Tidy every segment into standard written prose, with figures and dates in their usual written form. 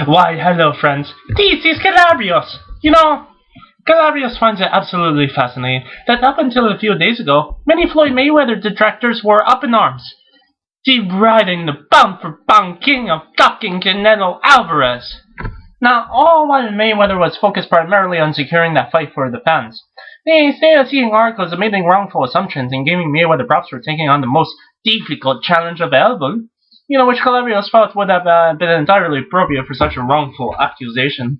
Why, hello, friends. This is Calabrios. Calabrios finds it absolutely fascinating that up until a few days ago, many Floyd Mayweather detractors were up in arms, deriding the pound-for-pound king of fucking Canelo Alvarez. Now, all while Mayweather was focused primarily on securing that fight for the fans, they stayed seeing articles of making wrongful assumptions and giving Mayweather props for taking on the most difficult challenge available, which Calabrios felt would have been entirely appropriate for such a wrongful accusation.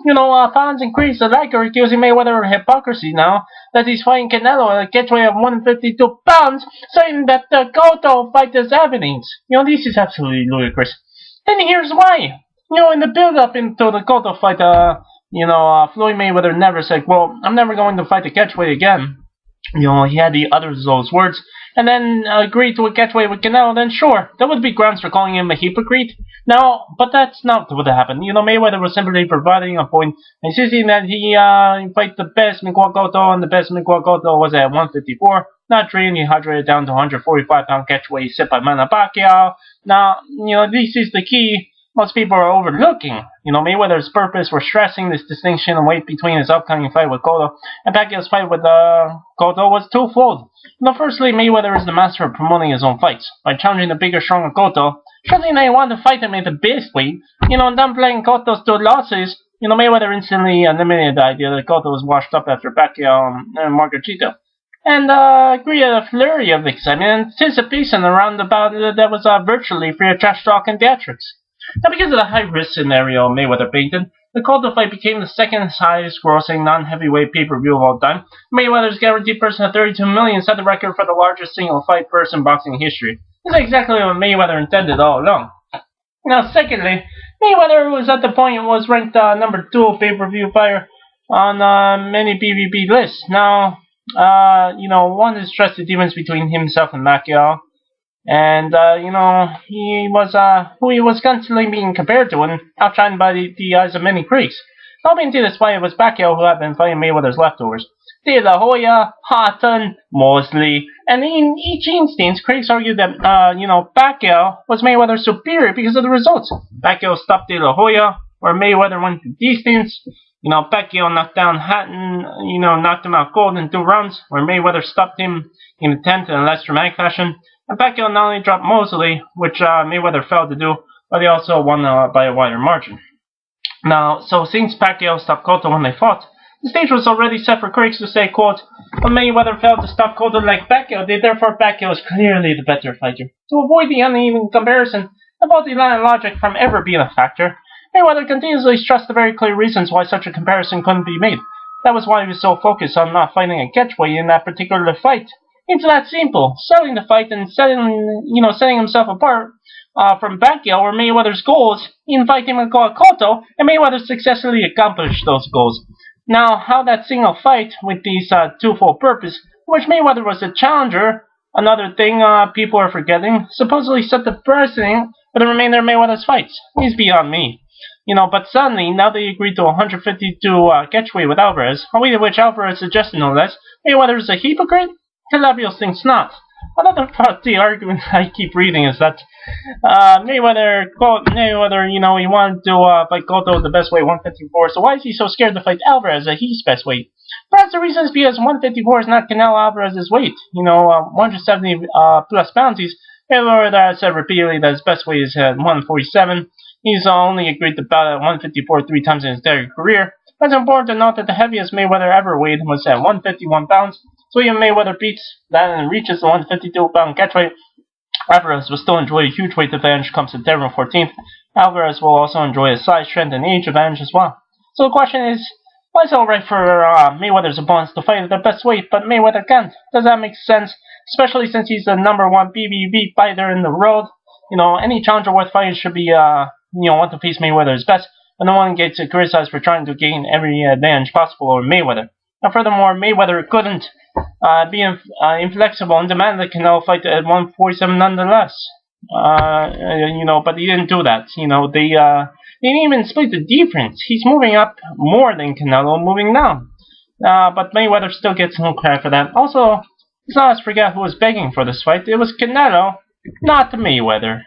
Fans and critics alike are accusing Mayweather of hypocrisy now that he's fighting Canelo at a catchweight of 152 pounds, saying that the Cotto fight is evidence. This is absolutely ludicrous. And here's why. In the build-up into the Cotto fight, Floyd Mayweather never said, well, I'm never going to fight the catchweight again. He had the utters those words, and then agreed to a catchweight with Canelo, then sure, that would be grounds for calling him a hypocrite. Now, but that's not what happened. Mayweather was simply providing a point, insisting that he fight the best Miguel Cotto, and the best Miguel Cotto was at 154, not trained, he hydrated down to 145-pound catchweight set by Manny Pacquiao. Now, this is the key most people are overlooking. Mayweather's purpose for stressing this distinction in weight between his upcoming fight with Cotto and Pacquiao's fight with Cotto was twofold. Firstly, Mayweather is the master of promoting his own fights. By challenging the bigger, stronger Cotto, showing they want to fight him at the best weight, and downplaying Cotto's 2 losses, Mayweather instantly eliminated the idea that Cotto was washed up after Pacquiao and Margarito, and created a flurry of excitement and anticipation around the bout that was virtually free of trash talk and theatrics. Now, because of the high-risk scenario Mayweather painted, the Cotto fight became the second highest-grossing non-heavyweight pay-per-view of all time. Mayweather's guaranteed person of $32 million set the record for the largest single-fight purse in boxing history. This is exactly what Mayweather intended all along. Now, secondly, Mayweather was at the point was ranked number 2 pay-per-view fighter on many PVP lists. Now, one is stressed the difference between himself and Pacquiao. And, he was, who he was constantly being compared to and outshined by the eyes of many critics. Helping to this fight, it was Pacquiao who had been fighting Mayweather's leftovers. De La Hoya, Houghton, Mosley, and in each instance, critics argued that, Pacquiao was Mayweather's superior because of the results. Pacquiao stopped De La Hoya, where Mayweather went the distance. Pacquiao knocked down Hatton, knocked him out cold in 2 rounds, where Mayweather stopped him in the 10th in a less dramatic fashion. And Pacquiao not only dropped Mosley, which Mayweather failed to do, but he also won by a wider margin. Now, so since Pacquiao stopped Cotto when they fought, the stage was already set for critics to say, quote, when Mayweather failed to stop Cotto like Pacquiao did, therefore Pacquiao is clearly the better fighter. To avoid the uneven comparison and faulty line of logic from ever being a factor, Mayweather continuously stressed the very clear reasons why such a comparison couldn't be made. That was why he was so focused on not fighting a catchweight in that particular fight. It's that simple. Selling the fight and setting himself apart from Pacquiao were Mayweather's goals in fighting Cotto, and Mayweather successfully accomplished those goals. Now, how that single fight with these twofold purpose, which Mayweather was the challenger, another thing people are forgetting, supposedly set the precedent for the remainder of Mayweather's fights. He's beyond me. But suddenly, now they agreed to 152 catchweight with Alvarez, which Alvarez suggested no less, Mayweather is a hypocrite? Calabrios thinks not. Another part of the argument I keep reading is that Mayweather, he wanted to fight Cotto the best weight, 154, so why is he so scared to fight Alvarez at his best weight? Perhaps the reason is because 154 is not Canelo Alvarez's weight. 170 plus pounds, Mayweather said repeatedly that his best weight is at 147. He's only agreed to bout at 154 3 times in his entire career. But it's important to note that the heaviest Mayweather ever weighed was at 151 pounds. So even Mayweather beats that and reaches the 152-pound catchweight, Alvarez will still enjoy a huge weight advantage come September 14th. Alvarez will also enjoy a size, strength, and age advantage as well. So the question is, why is it alright for Mayweather's opponents to fight at their best weight, but Mayweather can't? Does that make sense? Especially since he's the number 1 PVP fighter in the world. Any challenger worth fighting should be, want to face Mayweather's best, but no one gets criticized for trying to gain every advantage possible over Mayweather. Now, furthermore, Mayweather couldn't be inflexible and demand that Canelo fight at 147 nonetheless. But he didn't do that. They didn't even split the difference. He's moving up more than Canelo moving down. But Mayweather still gets no credit for that. Also, let's not forget who was begging for this fight. It was Canelo, not Mayweather.